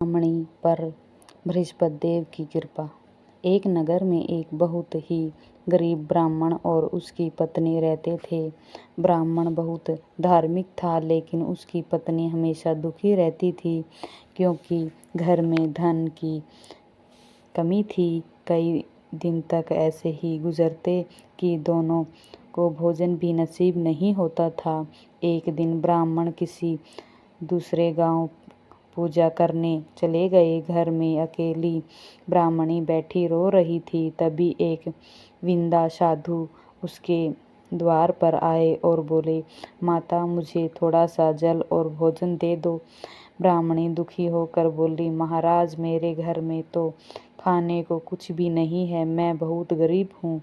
ब्राह्मणी पर बृहस्पति देव की कृपा। एक नगर में एक बहुत ही गरीब ब्राह्मण और उसकी पत्नी रहते थे। ब्राह्मण बहुत धार्मिक था, लेकिन उसकी पत्नी हमेशा दुखी रहती थी क्योंकि घर में धन की कमी थी। कई दिन तक ऐसे ही गुजरते कि दोनों को भोजन भी नसीब नहीं होता था। एक दिन ब्राह्मण किसी दूसरे गांव पूजा करने चले गए। घर में अकेली ब्राह्मणी बैठी रो रही थी। तभी एक विंदा साधु उसके द्वार पर आए और बोले, माता, मुझे थोड़ा सा जल और भोजन दे दो। ब्राह्मणी दुखी होकर बोली, महाराज, मेरे घर में तो खाने को कुछ भी नहीं है, मैं बहुत गरीब हूँ।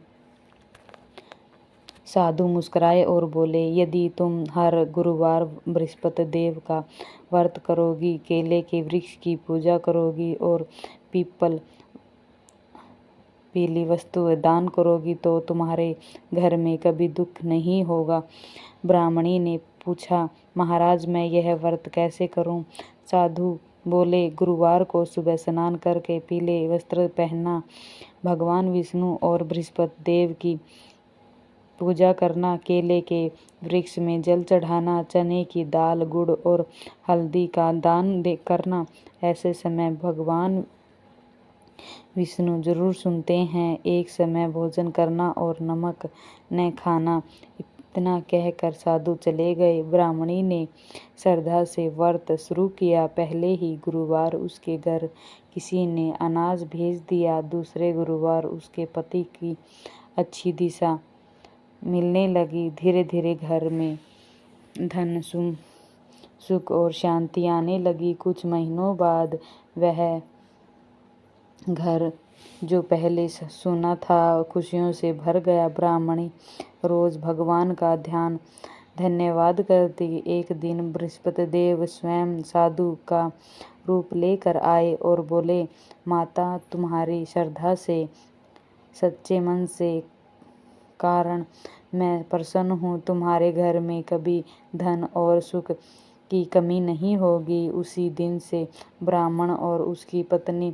साधु मुस्कुराए और बोले, यदि तुम हर गुरुवार बृहस्पति देव का व्रत करोगी, केले के वृक्ष की पूजा करोगी और पीली वस्तु दान करोगी तो तुम्हारे घर में कभी दुख नहीं होगा। ब्राह्मणी ने पूछा, महाराज, मैं यह व्रत कैसे करूं? साधु बोले, गुरुवार को सुबह स्नान करके पीले वस्त्र पहनना, भगवान विष्णु और बृहस्पति देव की पूजा करना, केले के वृक्ष में जल चढ़ाना, चने की दाल, गुड़ और हल्दी का दान करना। ऐसे समय भगवान विष्णु जरूर सुनते हैं। एक समय भोजन करना और नमक न खाना। इतना कहकर साधु चले गए। ब्राह्मणी ने श्रद्धा से व्रत शुरू किया। पहले ही गुरुवार उसके घर किसी ने अनाज भेज दिया। दूसरे गुरुवार उसके पति की अच्छी दिशा मिलने लगी। धीरे धीरे घर में धन, सुख और शांति आने लगी। कुछ महीनों बाद वह घर जो पहले सुना था खुशियों से भर गया। ब्राह्मणी रोज भगवान का धन्यवाद करती। एक दिन बृहस्पति देव स्वयं साधु का रूप लेकर आए और बोले, माता, तुम्हारी श्रद्धा से, सच्चे मन से कारण मैं प्रसन्न हूँ। तुम्हारे घर में कभी धन और सुख की कमी नहीं होगी। उसी दिन से ब्राह्मण और उसकी पत्नी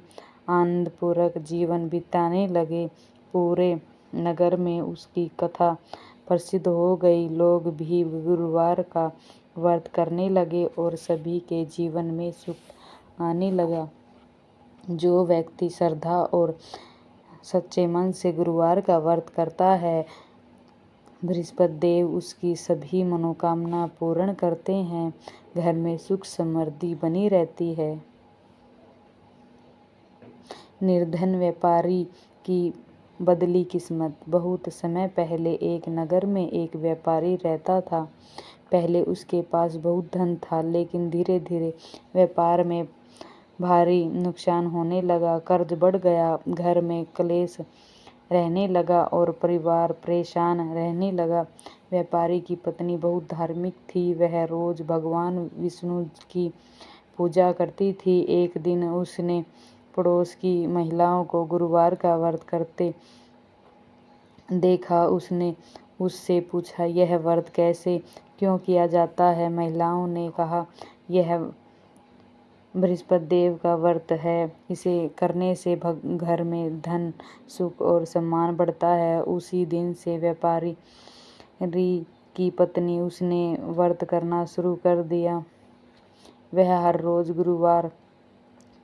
आनंदपूर्वक जीवन बिताने लगे। पूरे नगर में उसकी कथा प्रसिद्ध हो गई। लोग भी गुरुवार का व्रत करने लगे और सभी के जीवन में सुख आने लगा। जो व्यक्ति श्रद्धा और सच्चे मन से गुरुवार का व्रत करता है, बृहस्पति देव उसकी सभी मनोकामना पूर्ण करते हैं। घर में सुख समृद्धि बनी रहती है। निर्धन व्यापारी की बदली किस्मत। बहुत समय पहले एक नगर में एक व्यापारी रहता था। पहले उसके पास बहुत धन था, लेकिन धीरे धीरे व्यापार में भारी नुकसान होने लगा। कर्ज बढ़ गया, घर में क्लेश रहने लगा और परिवार परेशान रहने लगा। व्यापारी की पत्नी बहुत धार्मिक थी। वह रोज भगवान विष्णु की पूजा करती थी। एक दिन उसने पड़ोस की महिलाओं को गुरुवार का व्रत करते देखा। उसने उससे पूछा, यह व्रत कैसे, क्यों किया जाता है? महिलाओं ने कहा, यह बृहस्पति देव का व्रत है। इसे करने से घर में धन, सुख और सम्मान बढ़ता है। उसी दिन से व्यापारी की पत्नी उसने व्रत करना शुरू कर दिया। वह हर रोज गुरुवार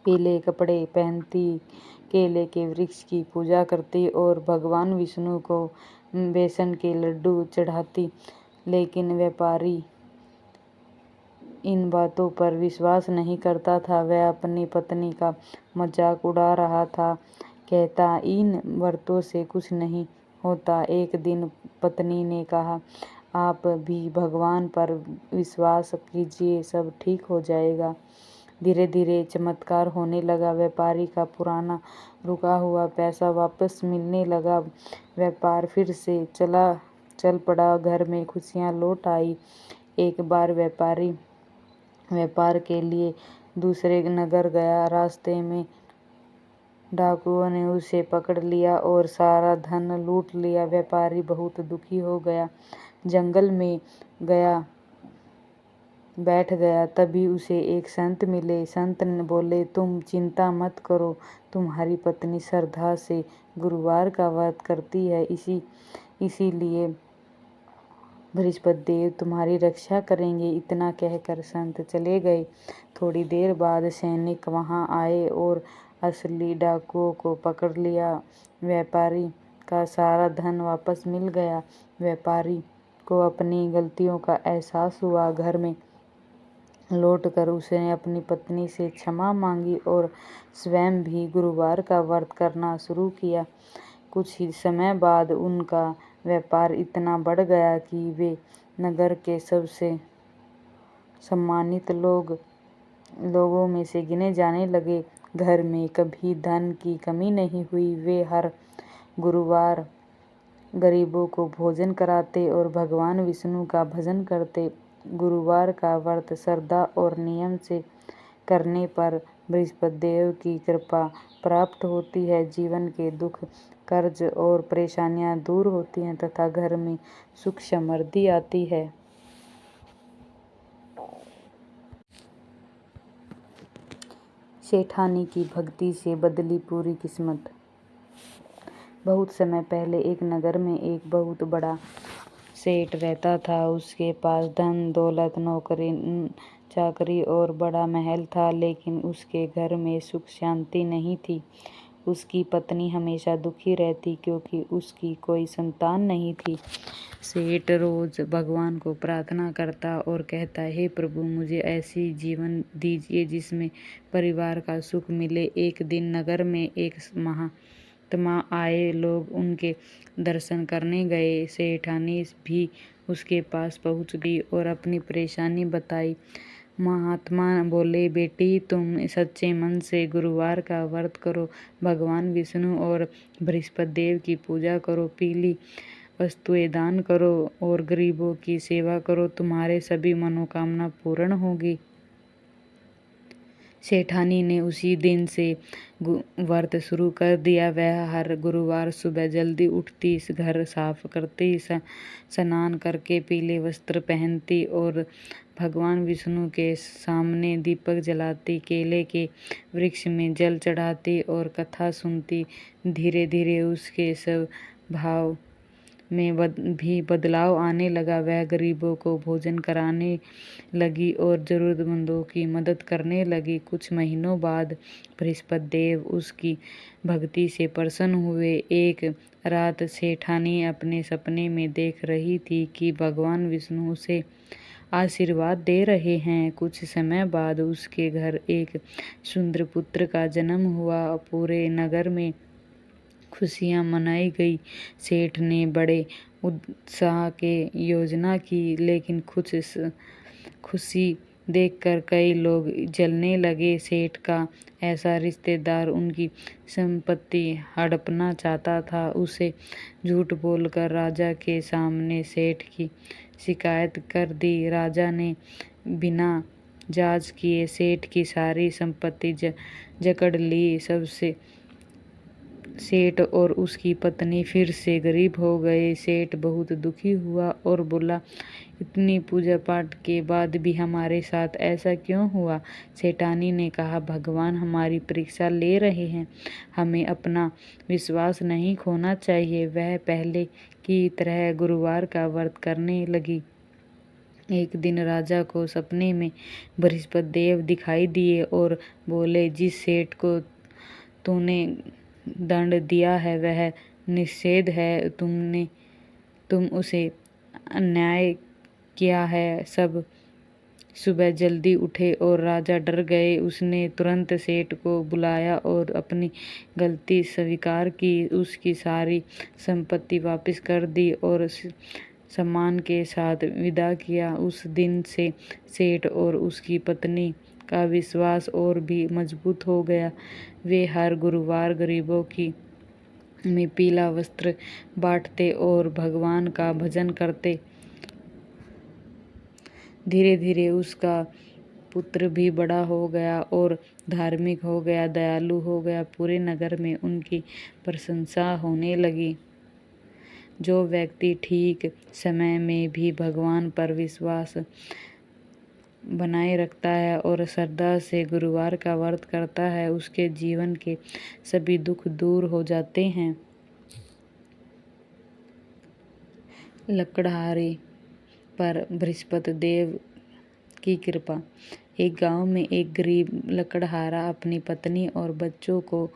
पीले कपड़े पहनती, केले के वृक्ष की पूजा करती और भगवान विष्णु को बेसन के लड्डू चढ़ाती। लेकिन व्यापारी इन बातों पर विश्वास नहीं करता था। वह अपनी पत्नी का मजाक उड़ा रहा था, कहता, इन व्रतों से कुछ नहीं होता। एक दिन पत्नी ने कहा, आप भी भगवान पर विश्वास कीजिए, सब ठीक हो जाएगा। धीरे धीरे चमत्कार होने लगा। व्यापारी का पुराना रुका हुआ पैसा वापस मिलने लगा। व्यापार फिर से चल पड़ा। घर में खुशियां लौट आई। एक बार व्यापारी व्यापार के लिए दूसरे नगर गया। रास्ते में डाकुओं ने उसे पकड़ लिया और सारा धन लूट लिया। व्यापारी बहुत दुखी हो गया। जंगल में गया। बैठ गया। तभी उसे एक संत मिले। संत ने बोले, तुम चिंता मत करो, तुम्हारी पत्नी श्रद्धा से गुरुवार का व्रत करती है, इसीलिए बृहस्पति देव तुम्हारी रक्षा करेंगे। इतना कहकर संत चले गए। थोड़ी देर बाद सैनिक वहां आए और असली डाकुओं को पकड़ लिया। व्यापारी का सारा धन वापस मिल गया। व्यापारी को अपनी गलतियों का एहसास हुआ। घर में लौटकर उसने अपनी पत्नी से क्षमा मांगी और स्वयं भी गुरुवार का व्रत करना शुरू किया। कुछ ही समय बाद उनका व्यापार इतना बढ़ गया कि वे नगर के सबसे सम्मानित लोगों में से गिने जाने लगे। घर में कभी धन की कमी नहीं हुई। वे हर गुरुवार गरीबों को भोजन कराते और भगवान विष्णु का भजन करते। गुरुवार का व्रत श्रद्धा और नियम से करने पर बृहस्पति देव की कृपा प्राप्त होती है। जीवन के दुख, कर्ज और परेशानियां दूर होती हैं तथा घर में सुख समृद्धि आती है। सेठानी की भक्ति से बदली पूरी किस्मत। बहुत समय पहले एक नगर में एक बहुत बड़ा सेठ रहता था। उसके पास धन दौलत, नौकरी चाकरी और बड़ा महल था, लेकिन उसके घर में सुख शांति नहीं थी। उसकी पत्नी हमेशा दुखी रहती क्योंकि उसकी कोई संतान नहीं थी। सेठ रोज भगवान को प्रार्थना करता और कहता, हे प्रभु, मुझे ऐसी जीवन दीजिए जिसमें परिवार का सुख मिले। एक दिन नगर में एक महात्मा आए। लोग उनके दर्शन करने गए। सेठानी भी उसके पास पहुंच गई और अपनी परेशानी बताई। महात्मा बोले, बेटी, तुम सच्चे मन से गुरुवार का व्रत करो, भगवान विष्णु और बृहस्पति देव की पूजा करो, पीली वस्तुएं दान करो और गरीबों की सेवा करो, तुम्हारे सभी मनोकामना पूर्ण होगी। सेठानी ने उसी दिन से व्रत शुरू कर दिया। वह हर गुरुवार सुबह जल्दी उठती, घर साफ करती, स्नान करके पीले वस्त्र पहनती और भगवान विष्णु के सामने दीपक जलाती, केले के वृक्ष में जल चढ़ाती और कथा सुनती। धीरे धीरे उसके स्वभाव में भी बदलाव आने लगा। वह गरीबों को भोजन कराने लगी और जरूरतमंदों की मदद करने लगी। कुछ महीनों बाद बृहस्पति देव उसकी भक्ति से प्रसन्न हुए। एक रात सेठानी अपने सपने में देख रही थी कि भगवान विष्णु उसे आशीर्वाद दे रहे हैं। कुछ समय बाद उसके घर एक सुंदर पुत्र का जन्म हुआ। पूरे नगर में खुशियां मनाई गई। सेठ ने बड़े उत्साह के योजना की, लेकिन कुछ खुशी देखकर कई लोग जलने लगे। सेठ का ऐसा रिश्तेदार उनकी संपत्ति हड़पना चाहता था। उसे झूठ बोलकर राजा के सामने सेठ की शिकायत कर दी। राजा ने बिना जांच किए सेठ की सारी संपत्ति जकड़ ली। सबसे सेठ और उसकी पत्नी फिर से गरीब हो गए। सेठ बहुत दुखी हुआ और बोला, इतनी पूजा पाठ के बाद भी हमारे साथ ऐसा क्यों हुआ? सेठानी ने कहा, भगवान हमारी परीक्षा ले रहे हैं, हमें अपना विश्वास नहीं खोना चाहिए। वह पहले की तरह गुरुवार का व्रत करने लगी। एक दिन राजा को सपने में बृहस्पति देव दिखाई दिए और बोले, जिस सेठ को तूने दंड दिया है वह निषेध है। तुम उसे अन्याय किया है। सब सुबह जल्दी उठे और राजा डर गए। उसने तुरंत सेठ को बुलाया और अपनी गलती स्वीकार की। उसकी सारी संपत्ति वापस कर दी और सम्मान के साथ विदा किया। उस दिन से सेठ और उसकी पत्नी का विश्वास और भी मजबूत हो गया। वे हर गुरुवार गरीबों में पीला वस्त्र बांटते और भगवान का भजन करते। धीरे धीरे उसका पुत्र भी बड़ा हो गया और धार्मिक हो गया, दयालु हो गया। पूरे नगर में उनकी प्रशंसा होने लगी। जो व्यक्ति ठीक समय में भी भगवान पर विश्वास बनाए रखता है और श्रद्धा से गुरुवार का व्रत करता है, उसके जीवन के सभी दुख दूर हो जाते हैं। लकड़हारे पर बृहस्पति देव की कृपा। एक गांव में एक गरीब लकड़हारा अपनी पत्नी और बच्चों को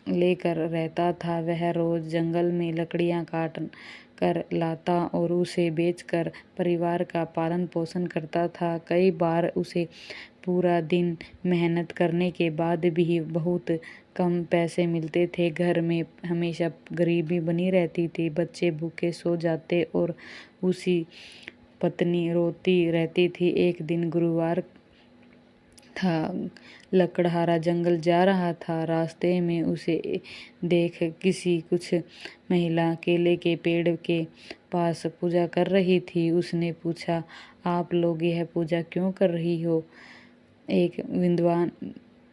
लेकर रहता था। वह रोज जंगल में लकड़ियां काट कर लाता और उसे बेचकर परिवार का पालन पोषण करता था। कई बार उसे पूरा दिन मेहनत करने के बाद भी बहुत कम पैसे मिलते थे। घर में हमेशा गरीबी बनी रहती थी। बच्चे भूखे सो जाते और उसी पत्नी रोती रहती थी। एक दिन गुरुवार था। लकड़हारा जंगल जा रहा था। रास्ते में उसे देख कुछ महिला केले के पेड़ के पास पूजा कर रही थी। उसने पूछा, आप लोग यह पूजा क्यों कर रही हो? एक विद्वान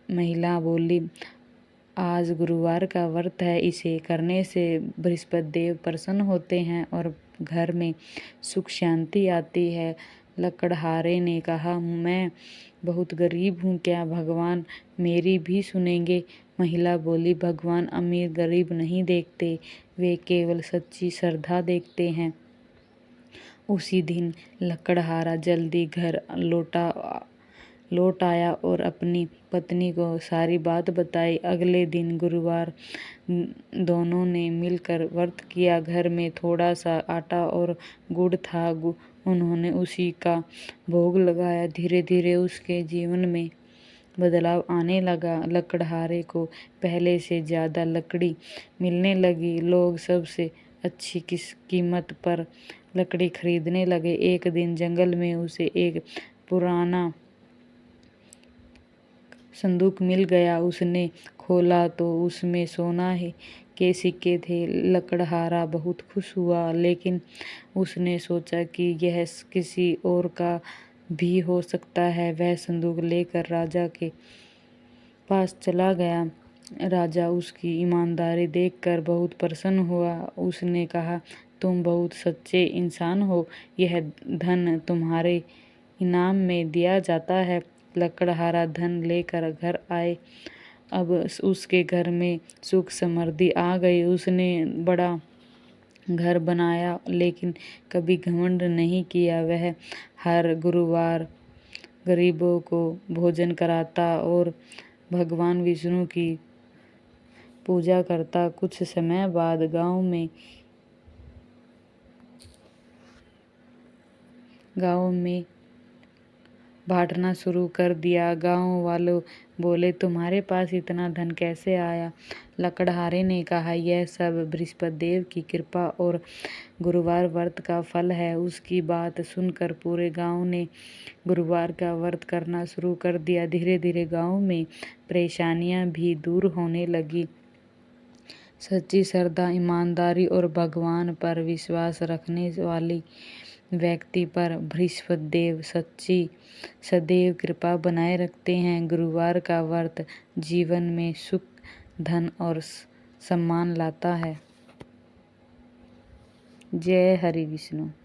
महिला बोली, आज गुरुवार का व्रत है। इसे करने से बृहस्पति देव प्रसन्न होते हैं और घर में सुख शांति आती है। लकड़हारे ने कहा, मैं बहुत गरीब हूँ, क्या भगवान मेरी भी सुनेंगे? महिला बोली, भगवान अमीर गरीब नहीं देखते, वे केवल सच्ची श्रद्धा देखते हैं। उसी दिन लकड़हारा जल्दी घर लौट आया और अपनी पत्नी को सारी बात बताई। अगले दिन गुरुवार दोनों ने मिलकर व्रत किया। घर में थोड़ा सा आटा और गुड़ था। उन्होंने उसी का भोग लगाया। धीरे धीरे उसके जीवन में बदलाव आने लगा। लकड़हारे को पहले से ज्यादा लकड़ी मिलने लगी। लोग सबसे अच्छी कीमत पर लकड़ी खरीदने लगे। एक दिन जंगल में उसे एक पुराना संदूक मिल गया। उसने खोला तो उसमें सोना के सिक्के थे। लकड़हारा बहुत खुश हुआ, लेकिन उसने सोचा कि यह किसी और का भी हो सकता है। वह संदूक लेकर राजा के पास चला गया। राजा उसकी ईमानदारी देखकर बहुत प्रसन्न हुआ। उसने कहा, तुम बहुत सच्चे इंसान हो, यह धन तुम्हारे इनाम में दिया जाता है। लकड़हारा धन लेकर घर आए। अब उसके घर में सुख समृद्धि आ गई। उसने बड़ा घर बनाया, लेकिन कभी घमंड नहीं किया। वह हर गुरुवार गरीबों को भोजन कराता और भगवान विष्णु की पूजा करता। कुछ समय बाद गांव में बांटना शुरू कर दिया। गांव वालों बोले, तुम्हारे पास इतना धन कैसे आया? लकड़हारे ने कहा, यह सब बृहस्पति देव की कृपा और गुरुवार व्रत का फल है। उसकी बात सुनकर पूरे गांव ने गुरुवार का व्रत करना शुरू कर दिया। धीरे धीरे गांव में परेशानियां भी दूर होने लगी। सच्ची श्रद्धा, ईमानदारी और भगवान पर विश्वास रखने वाली व्यक्ति पर बृहस्पति देव सदैव कृपा बनाए रखते हैं। गुरुवार का व्रत जीवन में सुख, धन और सम्मान लाता है। जय हरि विष्णु।